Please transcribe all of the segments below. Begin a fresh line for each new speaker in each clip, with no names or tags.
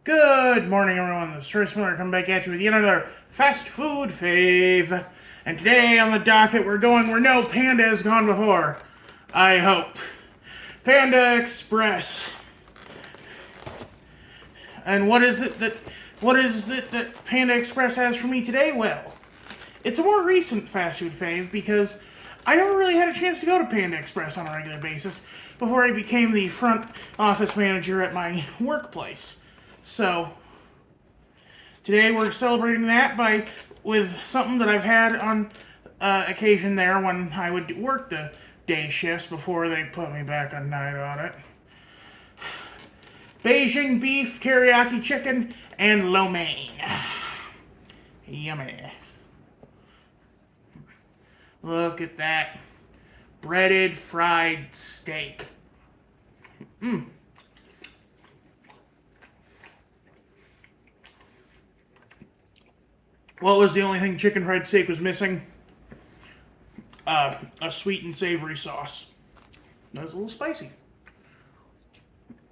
Good morning, everyone. This is Royce coming back at you with yet another fast food fave. And today on the docket, we're going where no Panda has gone before. I hope. Panda Express. And what is it that Panda Express has for me today? Well, it's a more recent fast food fave because I never really had a chance to go to Panda Express on a regular basis before I became the front office manager at my workplace. So, today we're celebrating that with something that I've had on occasion there when I would work the day shifts before they put me back on night audit. Beijing beef, teriyaki chicken, and lo mein. Yummy. Look at that breaded fried steak. What was the only thing chicken fried steak was missing? A sweet and savory sauce. That was a little spicy.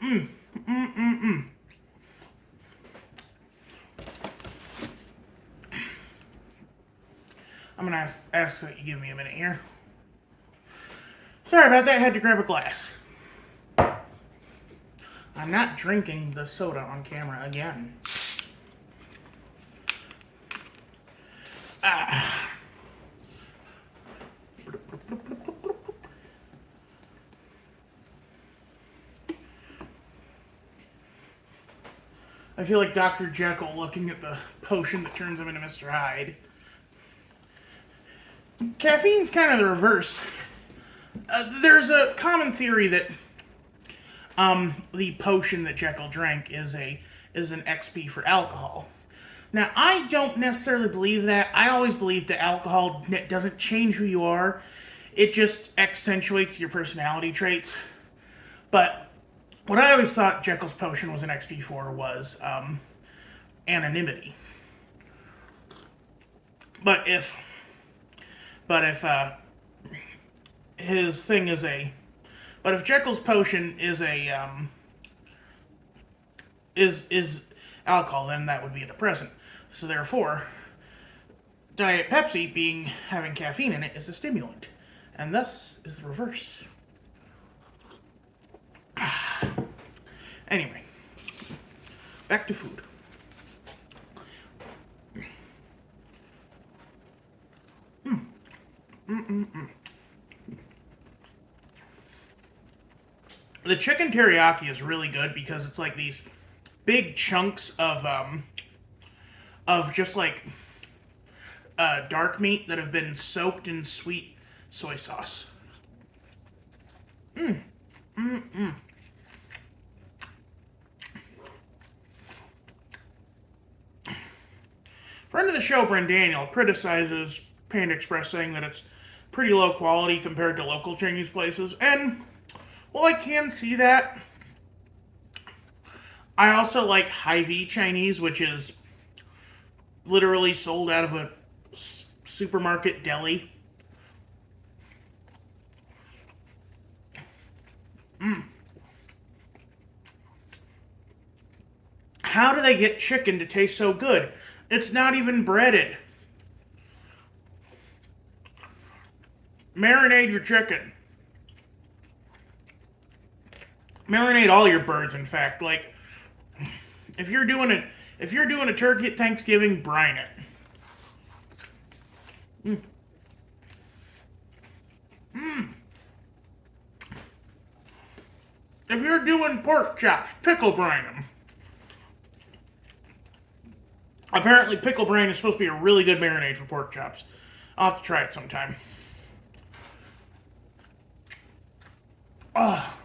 I'm gonna ask that you give me a minute here. Sorry about that, I had to grab a glass. I'm not drinking the soda on camera again. I feel like Dr. Jekyll looking at the potion that turns him into Mr. Hyde. Caffeine's kind of the reverse. There's a common theory that the potion that Jekyll drank is an XP for alcohol. Now, I don't necessarily believe that. I always believe that alcohol doesn't change who you are. It just accentuates your personality traits. But what I always thought Jekyll's potion was an XP for was anonymity. But if his thing is but if Jekyll's potion is is alcohol, then that would be a depressant. So therefore, Diet Pepsi having caffeine in it is a stimulant, and thus is the reverse. Anyway, back to food. The chicken teriyaki is really good because it's like these big chunks of just like dark meat that have been soaked in sweet soy sauce. Friend of the show, Brent Daniel, criticizes Panda Express, saying that it's pretty low quality compared to local Chinese places, and well, I can see that. I also like Hy-Vee Chinese, which is literally sold out of a supermarket deli. How do they get chicken to taste so good? It's not even breaded. Marinate your chicken. Marinate all your birds, in fact. Like, if you're doing a turkey at Thanksgiving, brine it. If you're doing pork chops, pickle brine them. Apparently, pickle brine is supposed to be a really good marinade for pork chops. I'll have to try it sometime. Oh.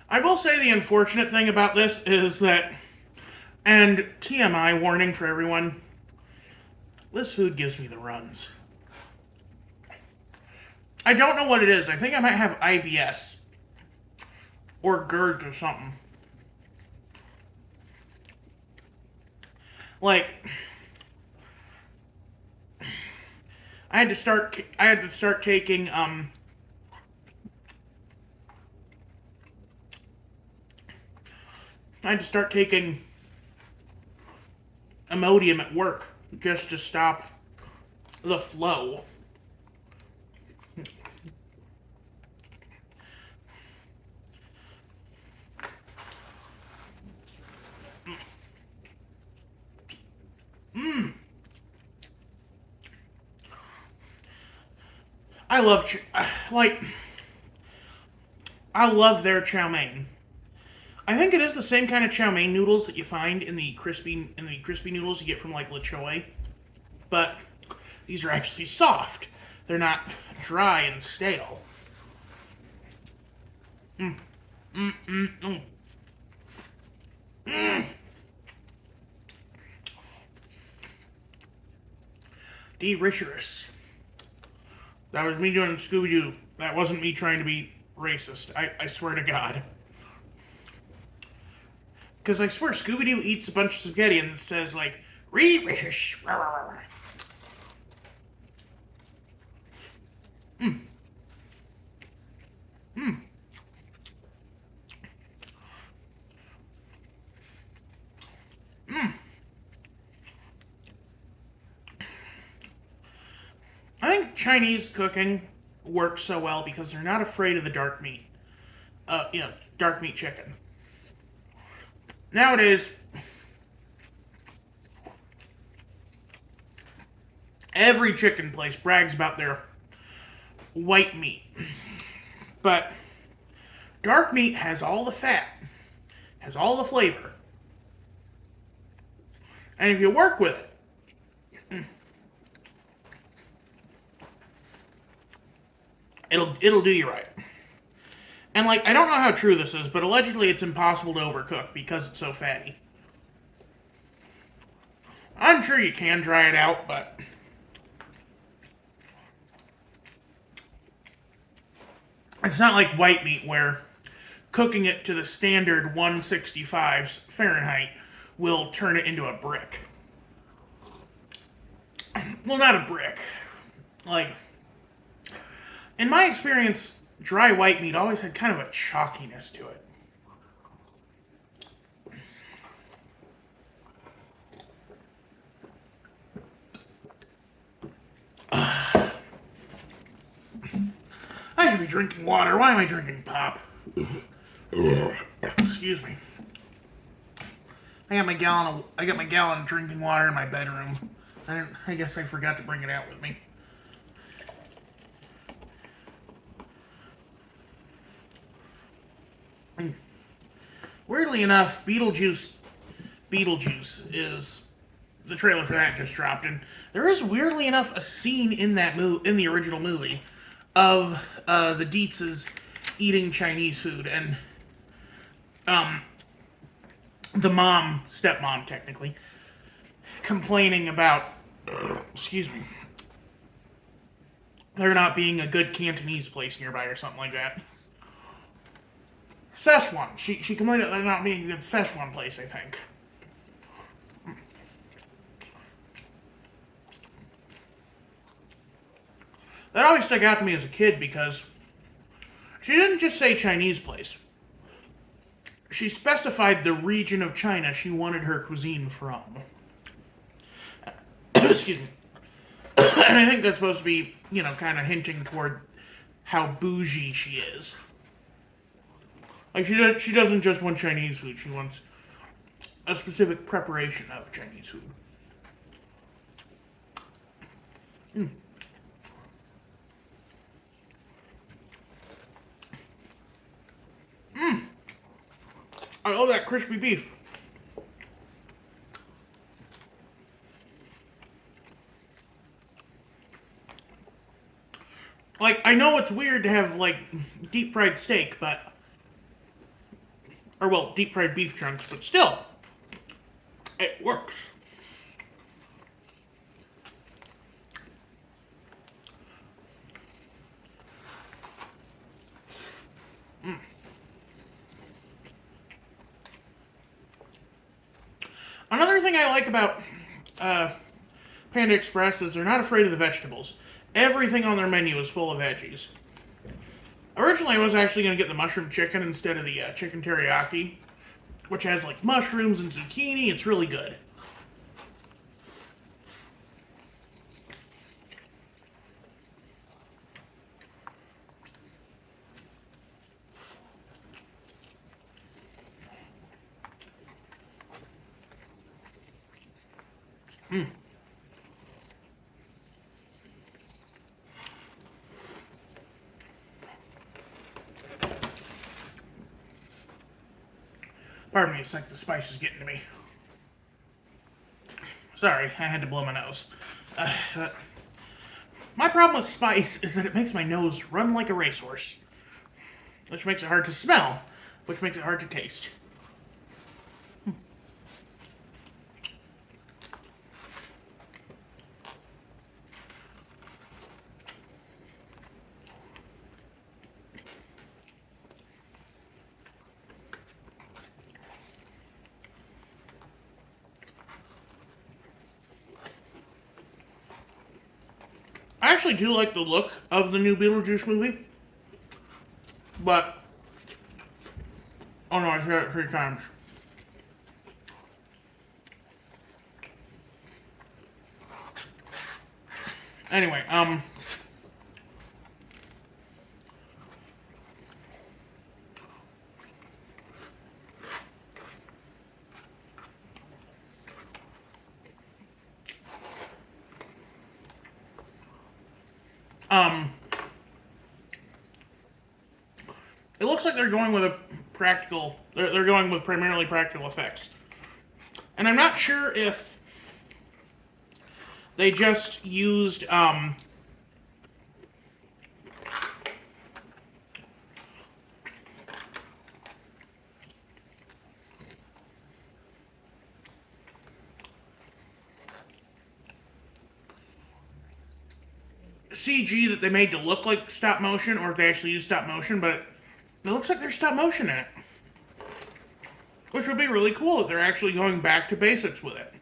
I will say the unfortunate thing about this is that, and TMI warning for everyone, this food gives me the runs. I don't know what it is. I think I might have IBS or GERD or something. Like, I had to start taking I had to start taking Imodium at work just to stop the flow. I love, I love their chow mein. I think it is the same kind of chow mein noodles that you find in the crispy noodles you get from like La Choy, but these are actually soft. They're not dry and stale. Delicious. That was me doing Scooby-Doo. That wasn't me trying to be racist. I swear to God. Because I swear Scooby-Doo eats a bunch of spaghetti and it says, like, "Re-ricious." I think Chinese cooking works so well because they're not afraid of the dark meat. Dark meat chicken. Nowadays, every chicken place brags about their white meat. But dark meat has all the fat, has all the flavor. And if you work with it, it'll do you right. And like, I don't know how true this is, but allegedly it's impossible to overcook because it's so fatty. I'm sure you can dry it out, but it's not like white meat where cooking it to the standard 165 Fahrenheit will turn it into a brick. Well, not a brick. Like, in my experience, dry white meat always had kind of a chalkiness to it. I should be drinking water. Why am I drinking pop? Excuse me. I got my gallon of drinking water in my bedroom. I guess I forgot to bring it out with me. Weirdly enough, Beetlejuice is the trailer for that just dropped, and there is weirdly enough a scene in the original movie of the Dietzes eating Chinese food, and the stepmom technically, complaining about excuse me, there not being a good Cantonese place nearby or something like that. Szechuan. She complained about there not being a good Szechuan place, I think. That always stuck out to me as a kid because she didn't just say Chinese place. She specified the region of China she wanted her cuisine from. Excuse me. And I think that's supposed to be, kind of hinting toward how bougie she is. Like, she doesn't just want Chinese food. She wants a specific preparation of Chinese food. I love that crispy beef. Like, I know it's weird to have, like, deep fried steak, but... deep fried beef chunks, but still, it works. Another thing I like about Panda Express is they're not afraid of the vegetables. Everything on their menu is full of veggies. Originally, I was actually going to get the mushroom chicken instead of the chicken teriyaki. which has like mushrooms and zucchini. It's really good. Pardon me, it's like the spice is getting to me. Sorry, I had to blow my nose. My problem with spice is that it makes my nose run like a racehorse, which makes it hard to smell, which makes it hard to taste. I actually do like the look of the new Beetlejuice movie, but oh no, I said it 3 times. Anyway, it looks like they're going with a practical. They're going with primarily practical effects, and I'm not sure if they just used CG that they made to look like stop motion, or if they actually used stop motion, but it looks like there's stop motion in it. Which would be really cool if they're actually going back to basics with it.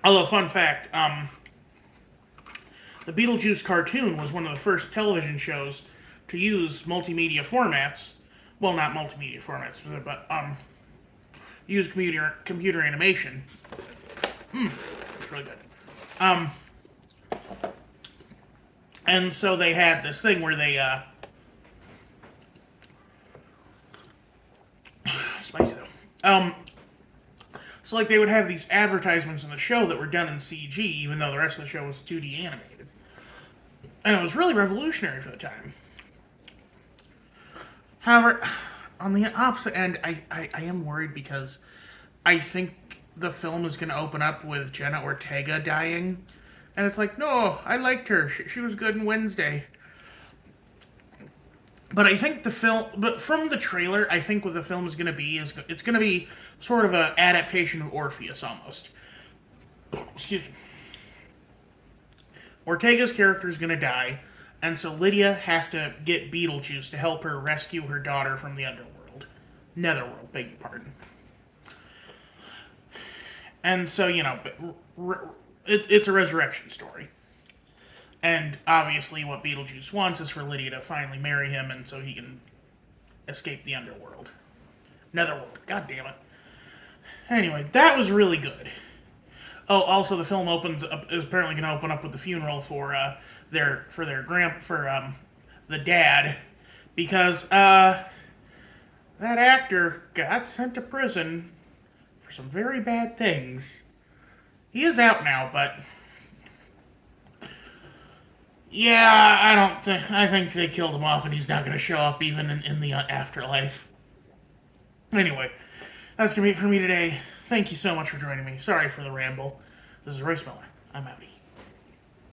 Although, fun fact, the Beetlejuice cartoon was one of the first television shows to use multimedia formats. Well, not multimedia formats, but use computer animation. It's really good. And so they had this thing where they spicy though. So like they would have these advertisements in the show that were done in CG, even though the rest of the show was 2D animated. And it was really revolutionary for the time. However, on the opposite end, I am worried because I think the film is going to open up with Jenna Ortega dying. And it's like, no, I liked her. She was good in Wednesday. But I think but from the trailer, I think what the film is going to be is it's going to be sort of an adaptation of Orpheus almost. Excuse me. Ortega's character is going to die, and so Lydia has to get Beetlejuice to help her rescue her daughter from the underworld. Netherworld, beg your pardon. And so, it's a resurrection story. And obviously what Beetlejuice wants is for Lydia to finally marry him and so he can escape the underworld. Netherworld, god damn it. Anyway, that was really good. Oh, also the film is apparently going to open up with the funeral for the dad, because that actor got sent to prison for some very bad things. He is out now, but yeah, I think they killed him off and he's not going to show up even in the afterlife. Anyway, that's going to be it for me today. Thank you so much for joining me. Sorry for the ramble. This is Royce Miller. I'm outie.